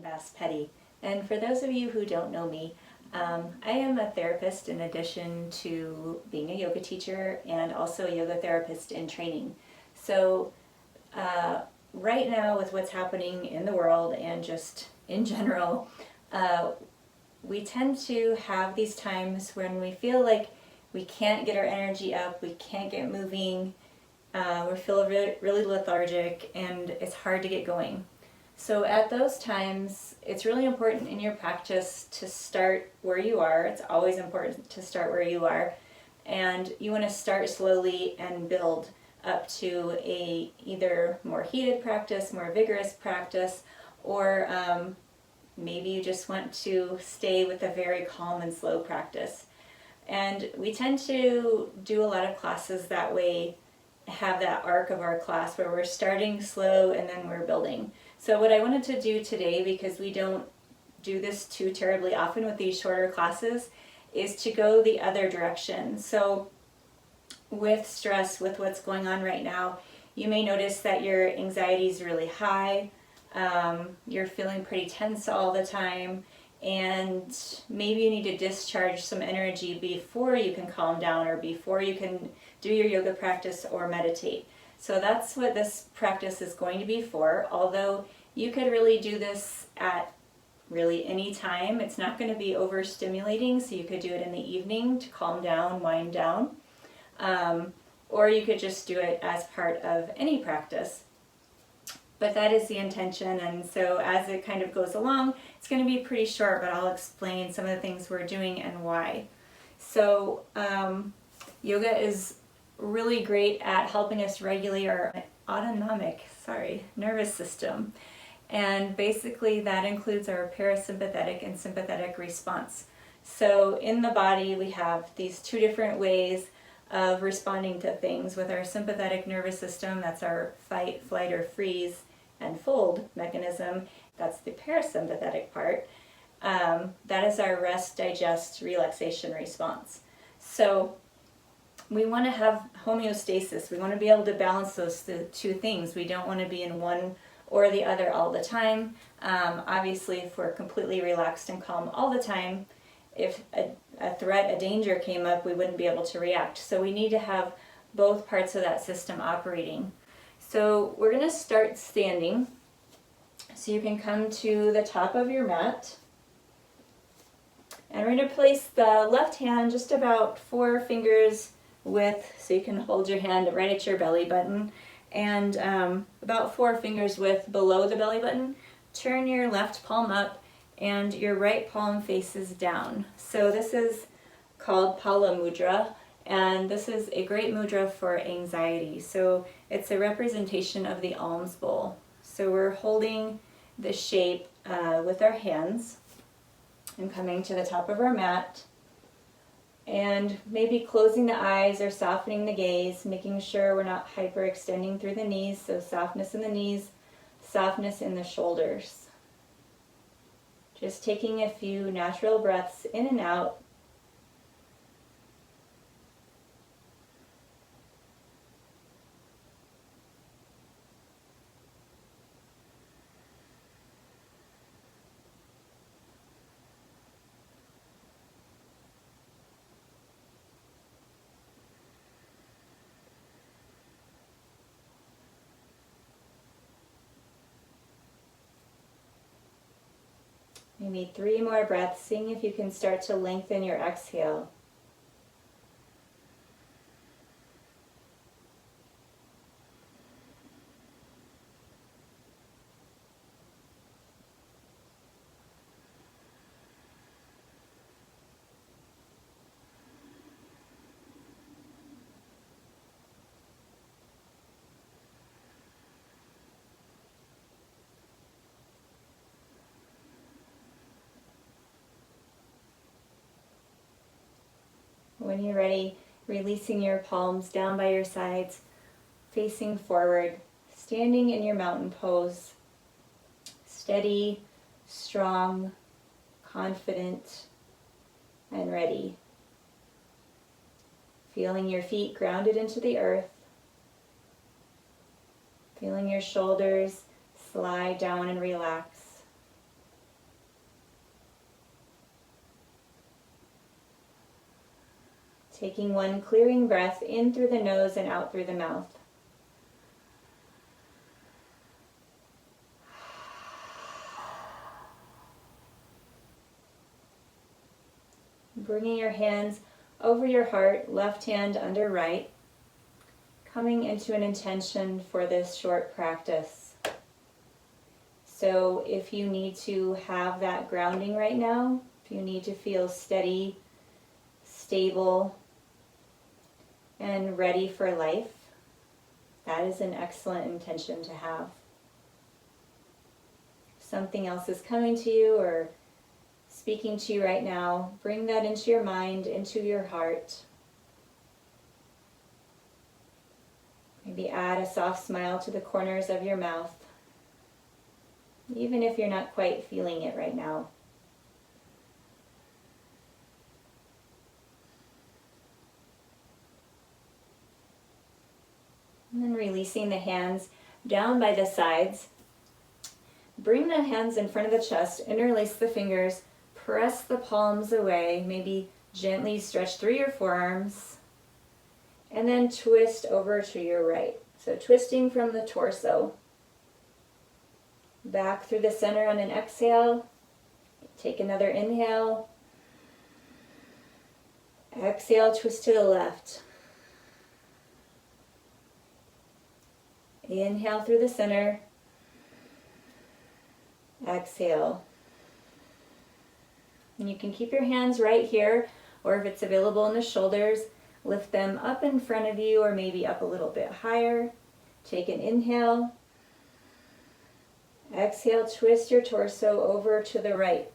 Bass-Petti. And for those of you who don't know me, I am a therapist in addition to being a yoga teacher and also a yoga therapist in training. So right now with what's happening in the world and just in general, we tend to have these times when we feel like we can't get our energy up, we can't get moving, we feel really lethargic, and it's hard to get going. So at those times, it's really important in your practice to start where you are. It's always important to start where you are. And you want to start slowly and build up to a either more heated practice, more vigorous practice, or maybe you just want to stay with a very calm and slow practice. And we tend to do a lot of classes that way, have that arc of our class where we're starting slow and then we're building. So what I wanted to do today, because we don't do this too terribly often with these shorter classes, is to go the other direction. So with stress, with what's going on right now, you may notice that your anxiety is really high, you're feeling pretty tense all the time, and maybe you need to discharge some energy before you can calm down or before you can do your yoga practice or meditate. So that's what this practice is going to be for, although you could really do this at really any time. It's not going to be overstimulating, so you could do it in the evening to calm down, wind down, or you could just do it as part of any practice. But that is the intention, and so as it kind of goes along, it's going to be pretty short, but I'll explain some of the things we're doing and why. So yoga is really great at helping us regulate our autonomic nervous system. And basically that includes our parasympathetic and sympathetic response. So in the body we have these two different ways of responding to things. With our sympathetic nervous system, that's our fight, flight, or freeze and fold mechanism. That's the parasympathetic part. That is our rest, digest, relaxation response. So we want to have homeostasis. We want to be able to balance those two things. We don't want to be in one or the other all the time. Obviously, if we're completely relaxed and calm all the time, if a threat, a danger came up, we wouldn't be able to react. So we need to have both parts of that system operating. So we're going to start standing. So you can come to the top of your mat. And we're going to place the left hand just about 4 fingers width, so you can hold your hand right at your belly button, and about 4 fingers width below the belly button. Turn your left palm up and your right palm faces down. So this is called Pala Mudra, and this is a great mudra for anxiety. So it's a representation of the alms bowl. So we're holding the shape with our hands and coming to the top of our mat, and maybe closing the eyes or softening the gaze, making sure we're not hyperextending through the knees. So softness in the knees, softness in the shoulders. Just taking a few natural breaths in and out. Maybe 3 more breaths, seeing if you can start to lengthen your exhale. When you're ready, releasing your palms down by your sides, facing forward, standing in your mountain pose, steady, strong, confident, and ready. Feeling your feet grounded into the earth, feeling your shoulders slide down and relax. Taking one clearing breath in through the nose and out through the mouth. Bringing your hands over your heart, left hand under right, coming into an intention for this short practice. So if you need to have that grounding right now, if you need to feel steady, stable, and ready for life, that is an excellent intention to have. If something else is coming to you or speaking to you right now, bring that into your mind, into your heart. Maybe add a soft smile to the corners of your mouth, even if you're not quite feeling it right now. And then releasing the hands down by the sides. Bring the hands in front of the chest, interlace the fingers, press the palms away, maybe gently stretch through your forearms, and then twist over to your right. So twisting from the torso. Back through the center on an exhale. Take another inhale. Exhale, twist to the left. Inhale through the center. Exhale. And you can keep your hands right here, or if it's available in the shoulders, lift them up in front of you or maybe up a little bit higher. Take an inhale. Exhale, twist your torso over to the right.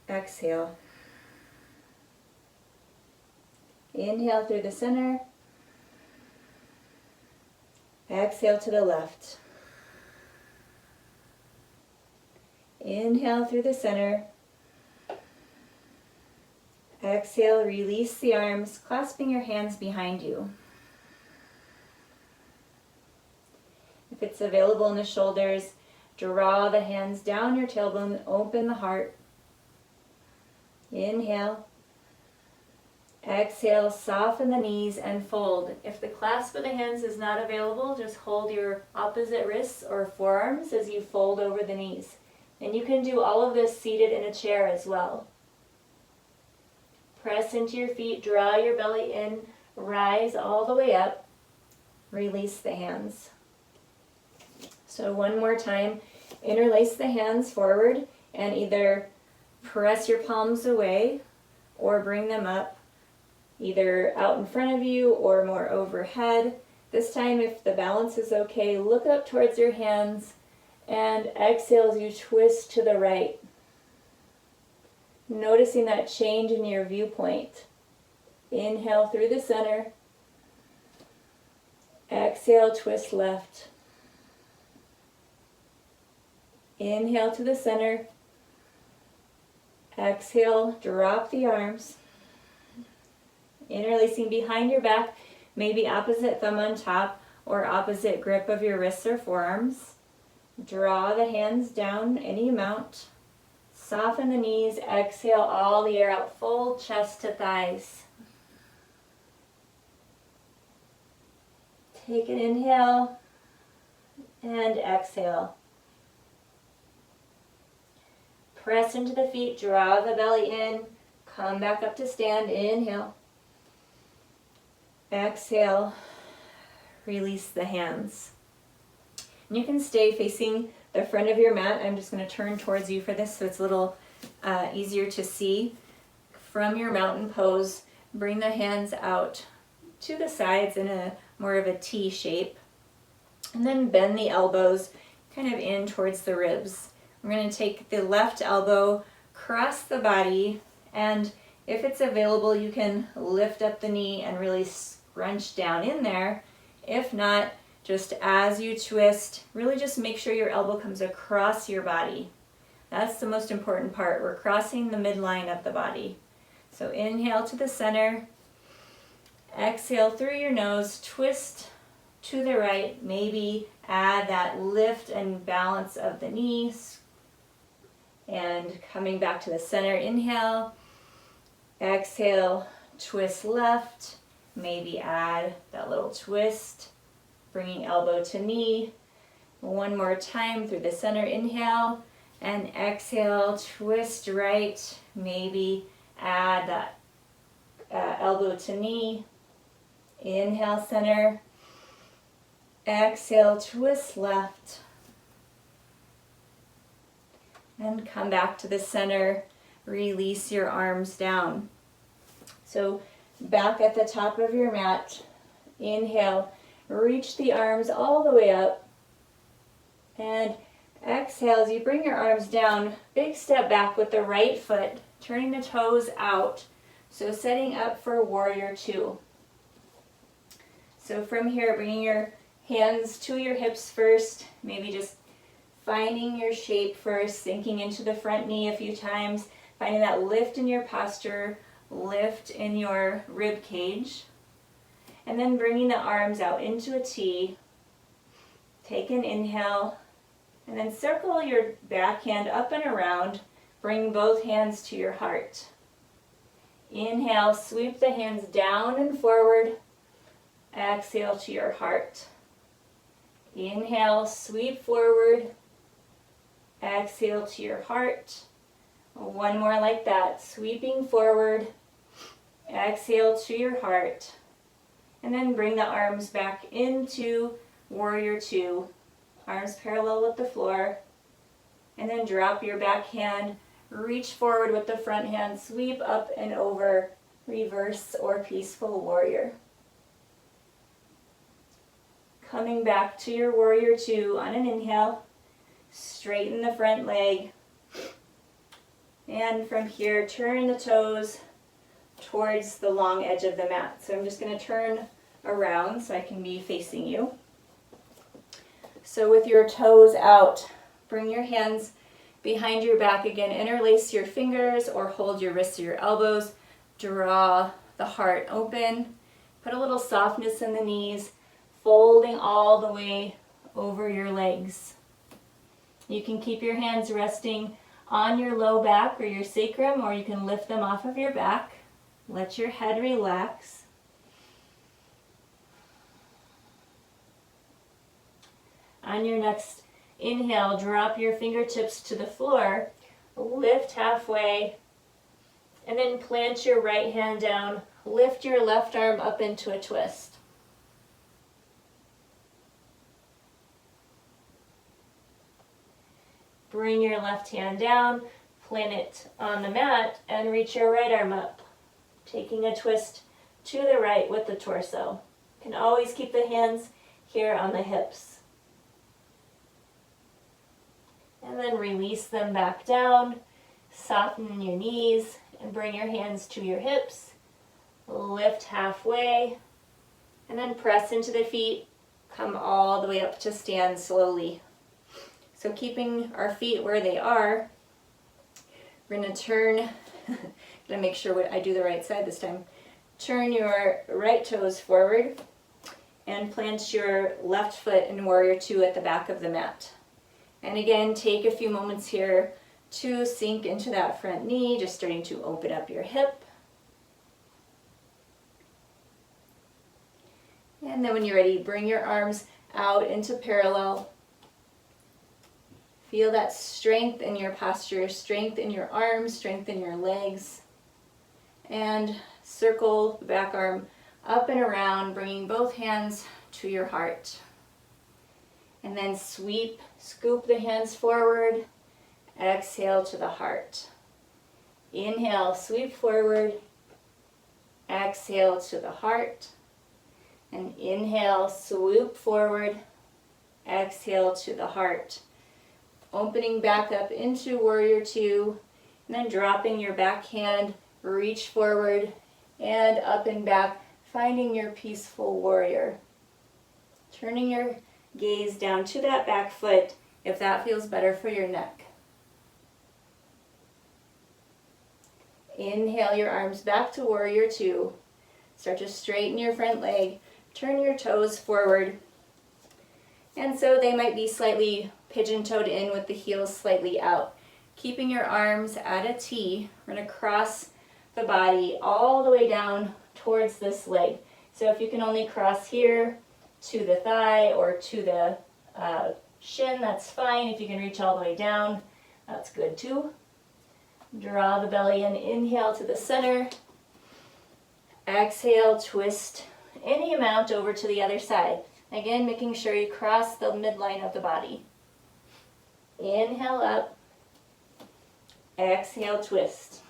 Exhale. Inhale through the center. Exhale to the left. Inhale through the center. Exhale, release the arms, clasping your hands behind you. If it's available in the shoulders, draw the hands down your tailbone, open the heart. Inhale. Exhale, soften the knees and fold. If the clasp of the hands is not available, just hold your opposite wrists or forearms as you fold over the knees. And you can do all of this seated in a chair as well. Press into your feet, draw your belly in, rise all the way up, release the hands. So one more time, interlace the hands forward and either press your palms away or bring them up, either out in front of you or more overhead. This time, if the balance is okay, look up towards your hands and exhale as you twist to the right. Noticing that change in your viewpoint. Inhale through the center. Exhale, twist left. Inhale to the center. Exhale, drop the arms. Interlacing behind your back, maybe opposite thumb on top or opposite grip of your wrists or forearms. Draw the hands down any amount. Soften the knees, exhale all the air out, fold chest to thighs. Take an inhale and exhale. Press into the feet, draw the belly in, come back up to stand, inhale. Exhale, release the hands. And you can stay facing the front of your mat. I'm just going to turn towards you for this so it's a little easier to see. From your mountain pose, bring the hands out to the sides in a more of a T shape. And then bend the elbows kind of in towards the ribs. We're going to take the left elbow, cross the body, and if it's available, you can lift up the knee and really scrunch down in there. If not, just as you twist, really just make sure your elbow comes across your body. That's the most important part. We're crossing the midline of the body. So inhale to the center. Exhale through your nose, twist to the right. Maybe add that lift and balance of the knees. And coming back to the center, inhale. Exhale, twist left. maybe add that little twist, bringing elbow to knee. One more time through the center, inhale, and exhale, twist right, maybe add that elbow to knee. Inhale, center. Exhale, twist left. And come back to the center. Release your arms down. So back at the top of your mat. Inhale, reach the arms all the way up. And exhale as you bring your arms down, big step back with the right foot, turning the toes out. So setting up for warrior two. So from here, bringing your hands to your hips first, maybe just finding your shape first, sinking into the front knee a few times, finding that lift in your posture, lift in your rib cage, and then bringing the arms out into a T. Take an inhale, and then circle your backhand up and around, bring both hands to your heart. Inhale, sweep the hands down and forward, exhale to your heart. Inhale, sweep forward, exhale to your heart. One more like that, sweeping forward, exhale to your heart. And then bring the arms back into warrior two. Arms parallel with the floor. And then drop your back hand, reach forward with the front hand, sweep up and over, reverse or peaceful warrior. Coming back to your warrior two on an inhale, straighten the front leg. And from here, turn the toes towards the long edge of the mat. So I'm just going to turn around so I can be facing you. So with your toes out, bring your hands behind your back again. Interlace your fingers or hold your wrists or your elbows. Draw the heart open. Put a little softness in the knees, folding all the way over your legs. You can keep your hands resting on your low back or your sacrum, or you can lift them off of your back. Let your head relax. On your next inhale, drop your fingertips to the floor, lift halfway, and then plant your right hand down. Lift your left arm up into a twist. Bring your left hand down, plant it on the mat, and reach your right arm up, taking a twist to the right with the torso. You can always keep the hands here on the hips. And then release them back down, soften your knees, and bring your hands to your hips. Lift halfway, and then press into the feet. Come all the way up to stand slowly. So keeping our feet where they are, we're going to turn, gonna make sure I do the right side this time. Turn your right toes forward and plant your left foot in warrior two at the back of the mat. And again, take a few moments here to sink into that front knee, just starting to open up your hip. And then when you're ready, bring your arms out into parallel. Feel that strength in your posture, strength in your arms, strength in your legs. And circle the back arm up and around, bringing both hands to your heart. And then sweep, scoop the hands forward. Exhale to the heart. Inhale, sweep forward. Exhale to the heart. And inhale, swoop forward. Exhale to the heart. Opening back up into warrior two, and then dropping your back hand, reach forward and up and back, finding your peaceful warrior. Turning your gaze down to that back foot if that feels better for your neck. Inhale your arms back to warrior two. Start to straighten your front leg, turn your toes forward. And so they might be slightly pigeon-toed in with the heels slightly out. Keeping your arms at a T, we're going to cross the body all the way down towards this leg. So if you can only cross here to the thigh or to the shin, that's fine. If you can reach all the way down, that's good too. Draw the belly in, inhale to the center. Exhale, twist any amount over to the other side. Again, making sure you cross the midline of the body. Inhale up. Exhale, twist.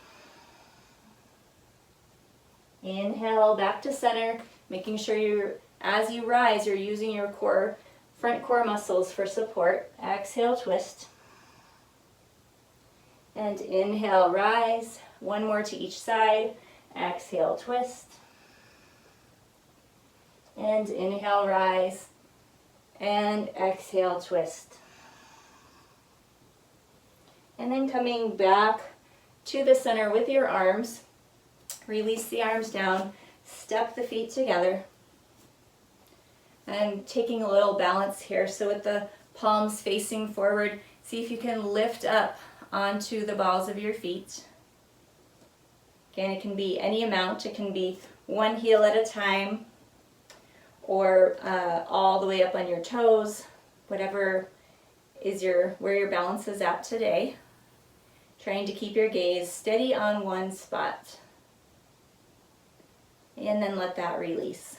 Inhale, back to center, making sure as you rise, you're using your core, front core muscles for support. Exhale, twist. And inhale, rise. One more to each side. Exhale, twist. And inhale, rise. And exhale, twist. And then coming back to the center with your arms. Release the arms down. Step the feet together. And taking a little balance here. So with the palms facing forward, see if you can lift up onto the balls of your feet. Again, it can be any amount. It can be one heel at a time or all the way up on your toes, whatever is where your balance is at today. Trying to keep your gaze steady on one spot. And then let that release.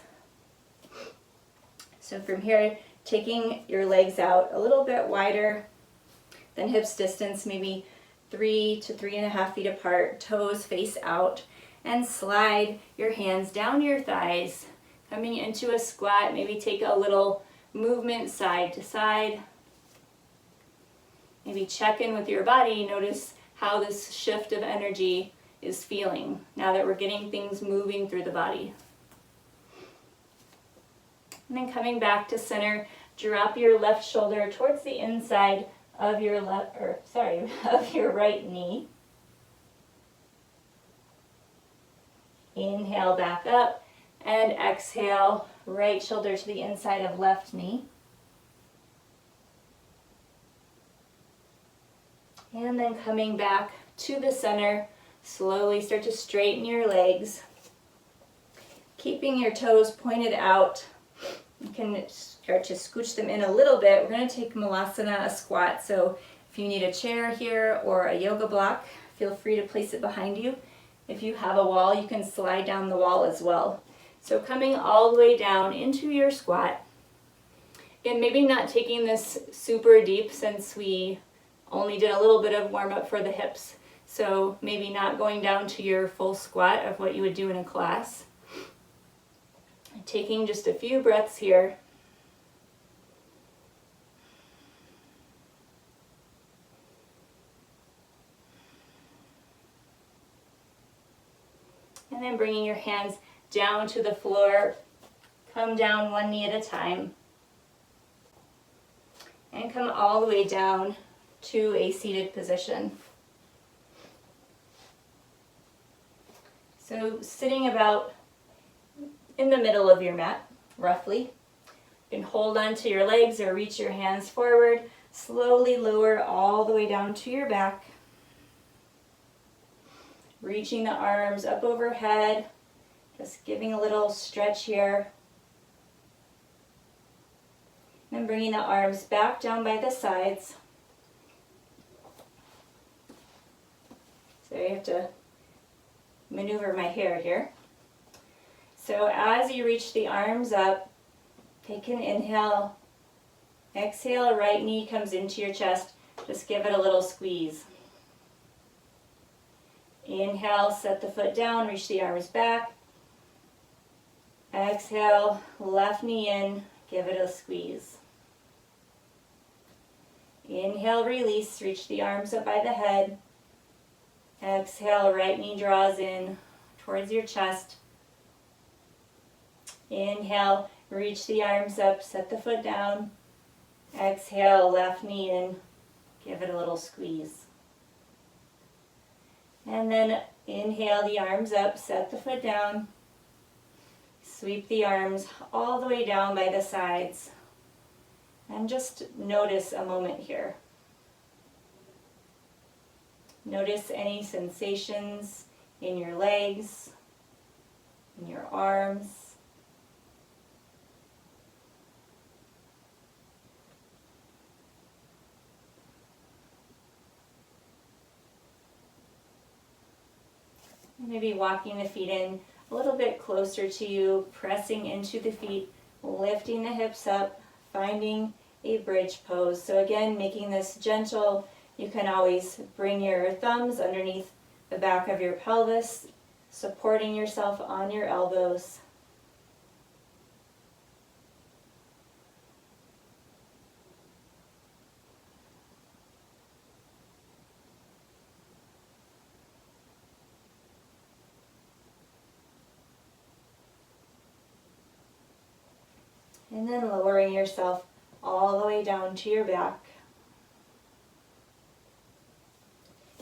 So from here, taking your legs out a little bit wider than hips distance, maybe 3 to 3.5 feet apart, toes face out, and slide your hands down your thighs, coming into a squat. Maybe take a little movement side to side. Maybe check in with your body, notice how this shift of energy is feeling now that we're getting things moving through the body. And then coming back to center, drop your left shoulder towards the inside of your of your right knee. Inhale back up and exhale, right shoulder to the inside of left knee. And then coming back to the center, slowly start to straighten your legs. Keeping your toes pointed out. You can start to scooch them in a little bit. We're going to take Malasana, a squat. So if you need a chair here or a yoga block, feel free to place it behind you. If you have a wall, you can slide down the wall as well. So coming all the way down into your squat. Again, maybe not taking this super deep since we only did a little bit of warm up for the hips. So maybe not going down to your full squat of what you would do in a class. Taking just a few breaths here. And then bringing your hands down to the floor. Come down one knee at a time. And come all the way down to a seated position. So sitting about in the middle of your mat, roughly. You can hold onto your legs or reach your hands forward. Slowly lower all the way down to your back. Reaching the arms up overhead. Just giving a little stretch here. And bringing the arms back down by the sides. So you have to maneuver my hair here. So as you reach the arms up, take an inhale. Exhale, right knee comes into your chest. Just give it a little squeeze. Inhale, set the foot down, reach the arms back. Exhale, left knee in, give it a squeeze. Inhale, release, reach the arms up by the head. Exhale, right knee draws in towards your chest. Inhale, reach the arms up, set the foot down. Exhale, left knee in, give it a little squeeze. And then inhale the arms up, set the foot down. Sweep the arms all the way down by the sides. And just notice a moment here. Notice any sensations in your legs, in your arms, Maybe walking the feet in a little bit closer to you, pressing into the feet, lifting the hips up, finding a bridge pose. So again, making this gentle. You can always bring your thumbs underneath the back of your pelvis, supporting yourself on your elbows. And then lowering yourself all the way down to your back.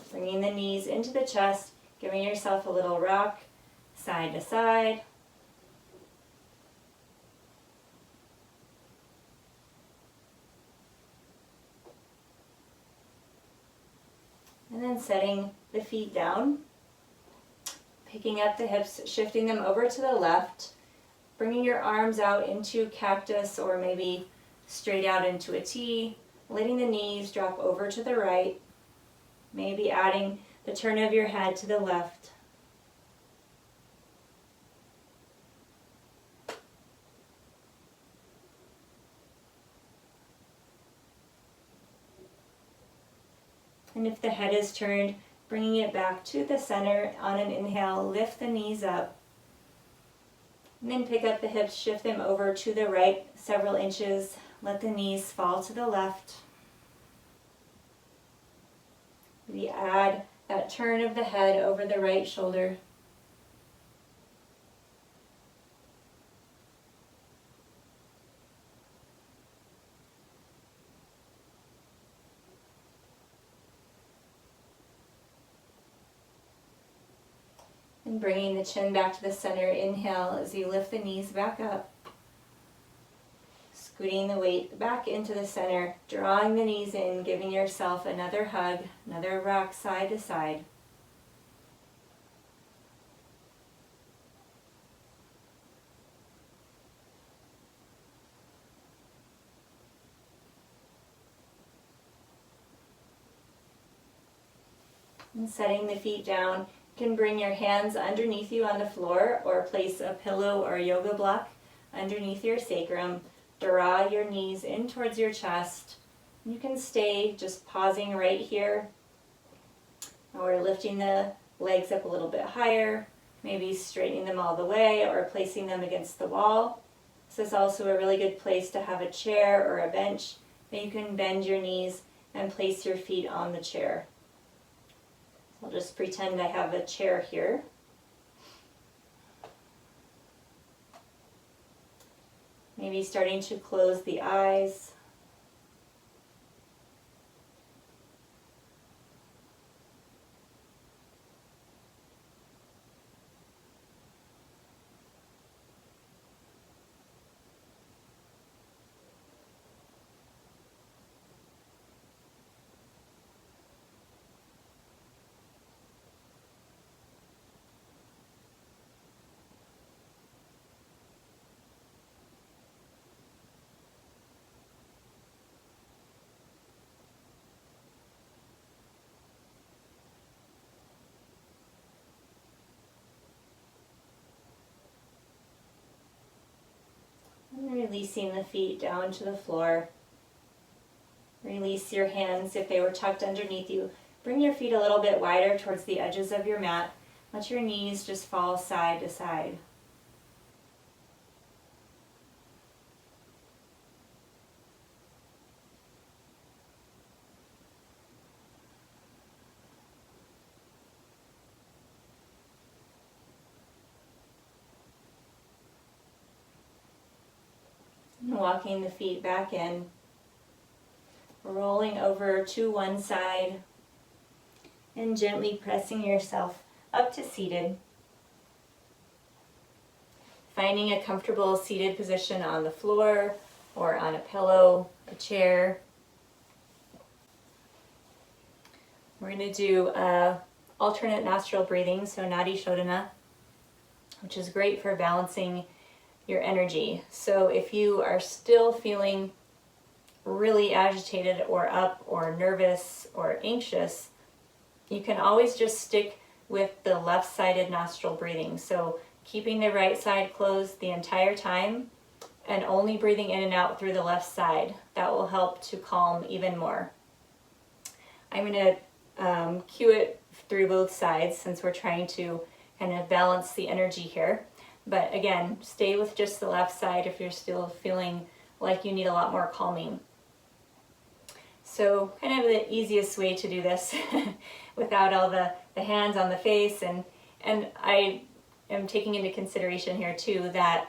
Bringing the knees into the chest, giving yourself a little rock side to side. And then setting the feet down, picking up the hips, shifting them over to the left, bringing your arms out into cactus or maybe straight out into a T, letting the knees drop over to the right, maybe adding the turn of your head to the left. And if the head is turned, bringing it back to the center on an inhale, lift the knees up. And then pick up the hips, shift them over to the right several inches. Let the knees fall to the left. We add that turn of the head over the right shoulder. And bringing the chin back to the center, inhale as you lift the knees back up. Scooting the weight back into the center, drawing the knees in, giving yourself another hug, another rock side to side. And setting the feet down, you can bring your hands underneath you on the floor or place a pillow or yoga block underneath your sacrum. Draw your knees in towards your chest. You can stay just pausing right here, or lifting the legs up a little bit higher, maybe straightening them all the way or placing them against the wall. This is also a really good place to have a chair or a bench that you can bend your knees and place your feet on the chair. I'll just pretend I have a chair here. Maybe starting to close the eyes. And releasing the feet down to the floor. Release your hands if they were tucked underneath you. Bring your feet a little bit wider towards the edges of your mat. Let your knees just fall side to side. And walking the feet back in. Rolling over to one side and gently pressing yourself up to seated. Finding a comfortable seated position on the floor or on a pillow, a chair. We're going to do alternate nostril breathing, so Nadi Shodhana, which is great for balancing your energy. So if you are still feeling really agitated or up or nervous or anxious, you can always just stick with the left-sided nostril breathing. So keeping the right side closed the entire time and only breathing in and out through the left side. That will help to calm even more. I'm going to cue it through both sides since we're trying to kind of balance the energy here. But again, stay with just the left side if you're still feeling like you need a lot more calming. So kind of the easiest way to do this without all the hands on the face, and I am taking into consideration here too that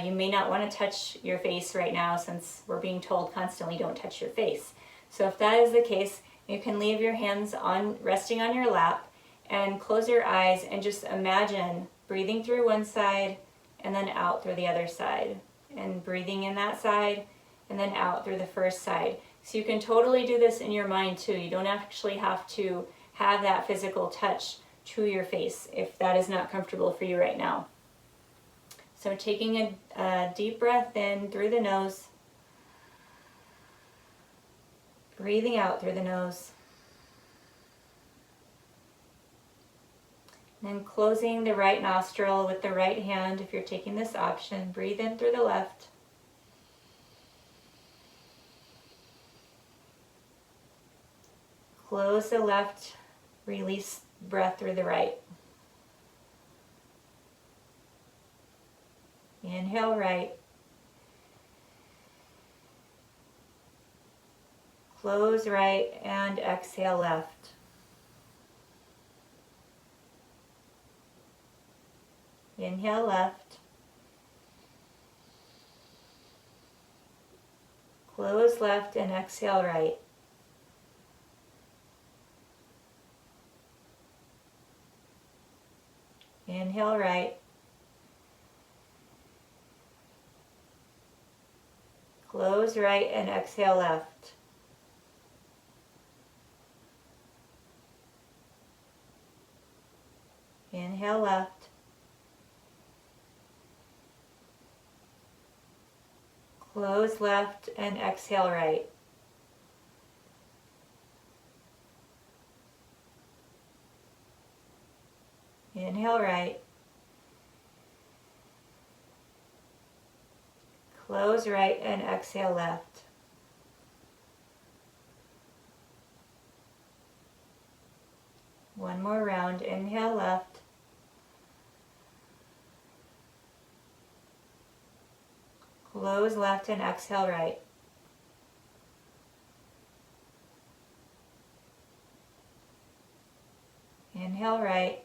you may not want to touch your face right now since we're being told constantly don't touch your face. So if that is the case, you can leave your hands resting on your lap and close your eyes and just imagine breathing through one side and then out through the other side, and breathing in that side and then out through the first side. So you can totally do this in your mind too. You don't actually have to have that physical touch to your face if that is not comfortable for you right now. So taking a deep breath in through the nose, breathing out through the nose, and then closing the right nostril with the right hand if you're taking this option. Breathe in through the left. Close the left, release breath through the right. Inhale right. Close right and exhale left. Inhale left. Close left and exhale right. Inhale right. Close right and exhale left. Inhale left. Close left and exhale right. Inhale right. Close right and exhale left. One more round. Inhale left. Close left and exhale right. Inhale right.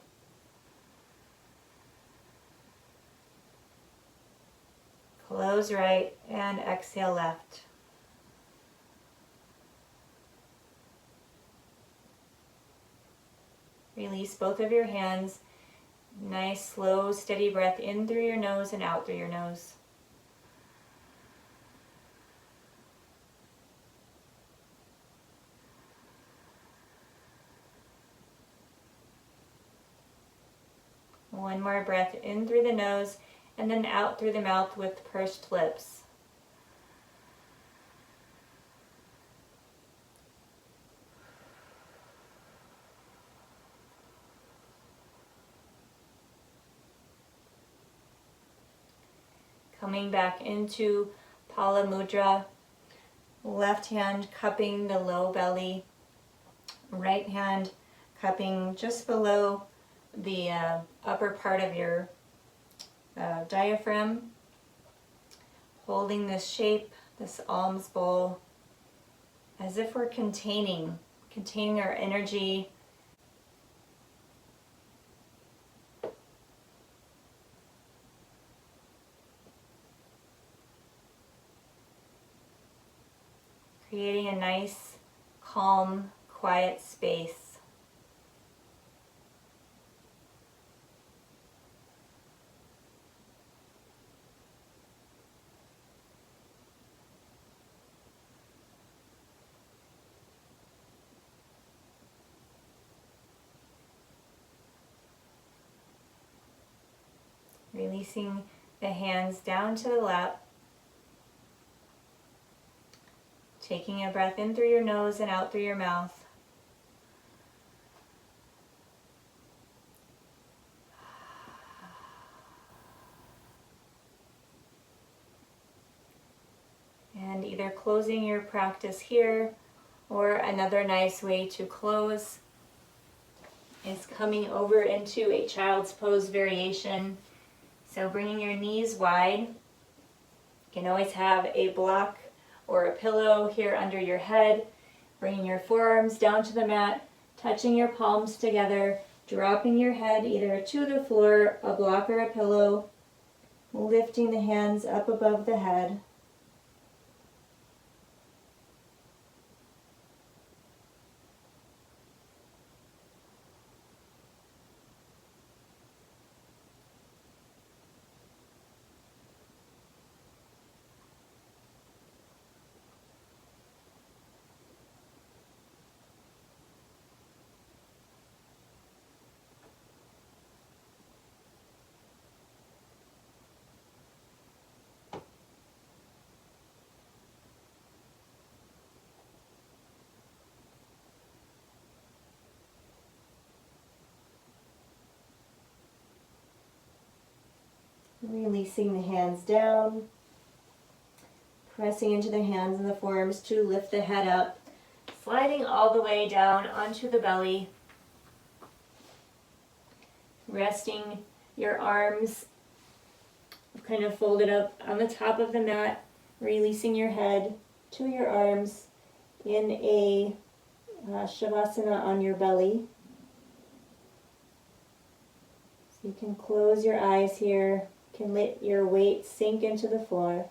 Close right and exhale left. Release both of your hands. Nice, slow, steady breath in through your nose and out through your nose. One more breath in through the nose and then out through the mouth with pursed lips. Coming back into Pala Mudra, left hand cupping the low belly, right hand cupping just below the upper part of your diaphragm, holding this shape, this alms bowl, as if we're containing our energy. Creating a nice, calm, quiet space. Releasing the hands down to the lap. Taking a breath in through your nose and out through your mouth. either closing your practice here, or another nice way to close is coming over into a child's pose variation. So bringing your knees wide. You can always have a block or a pillow here under your head. Bringing your forearms down to the mat, touching your palms together, dropping your head either to the floor, a block or a pillow, lifting the hands up above the head. Releasing the hands down, pressing into the hands and the forearms to lift the head up, sliding all the way down onto the belly, resting your arms kind of folded up on the top of the mat, releasing your head to your arms in a shavasana on your belly. So you can close your eyes here. Can let your weight sink into the floor.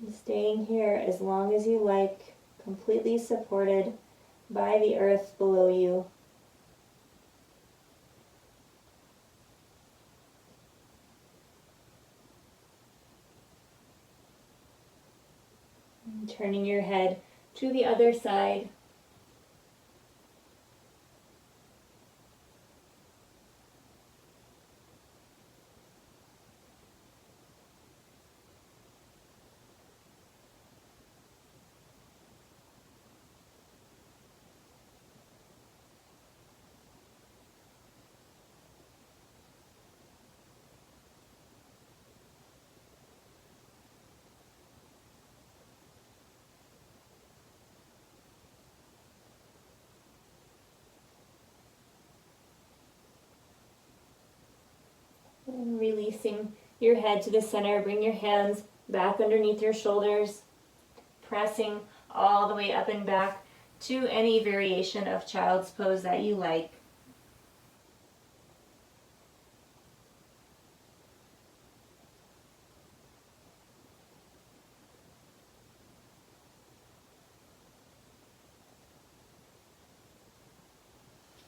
And staying here as long as you like, completely supported by the earth below you. Turning your head to the other side. And releasing your head to the center, bring your hands back underneath your shoulders, pressing all the way up and back to any variation of child's pose that you like.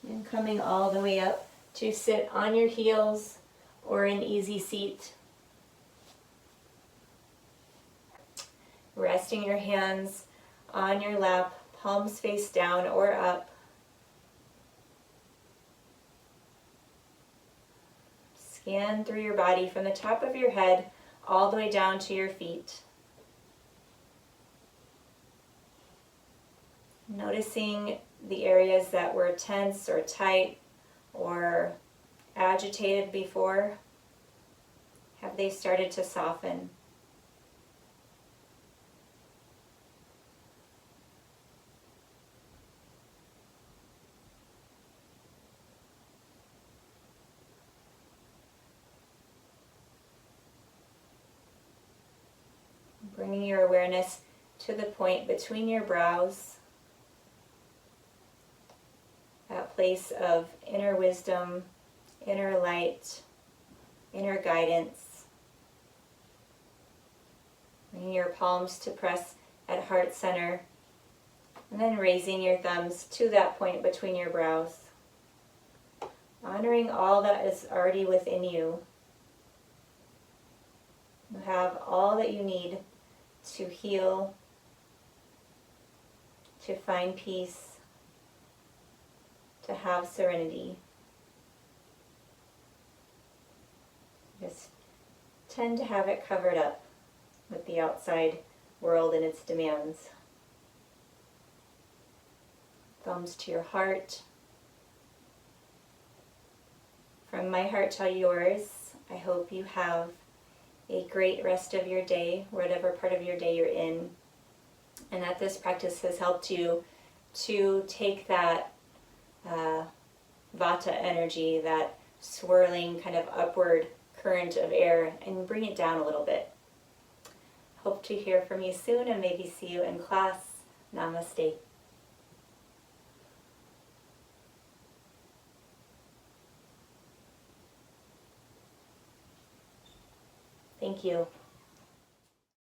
And coming all the way up to sit on your heels or an easy seat. Resting your hands on your lap, palms face down or up. Scan through your body from the top of your head all the way down to your feet. Noticing the areas that were tense or tight or agitated before. Have they started to soften? Bringing your awareness to the point between your brows, that place of inner wisdom, inner light, inner guidance. Bringing your palms to press at heart center, and then raising your thumbs to that point between your brows. Honoring all that is already within you. You have all that you need to heal, to find peace, to have serenity. Just tend to have it covered up with the outside world and its demands. thumbs to your heart. From my heart to yours, I hope you have a great rest of your day, whatever part of your day you're in, and that this practice has helped you to take that vata energy, that swirling kind of upward current of air, and bring it down a little bit. Hope to hear from you soon and maybe see you in class. Namaste. Thank you.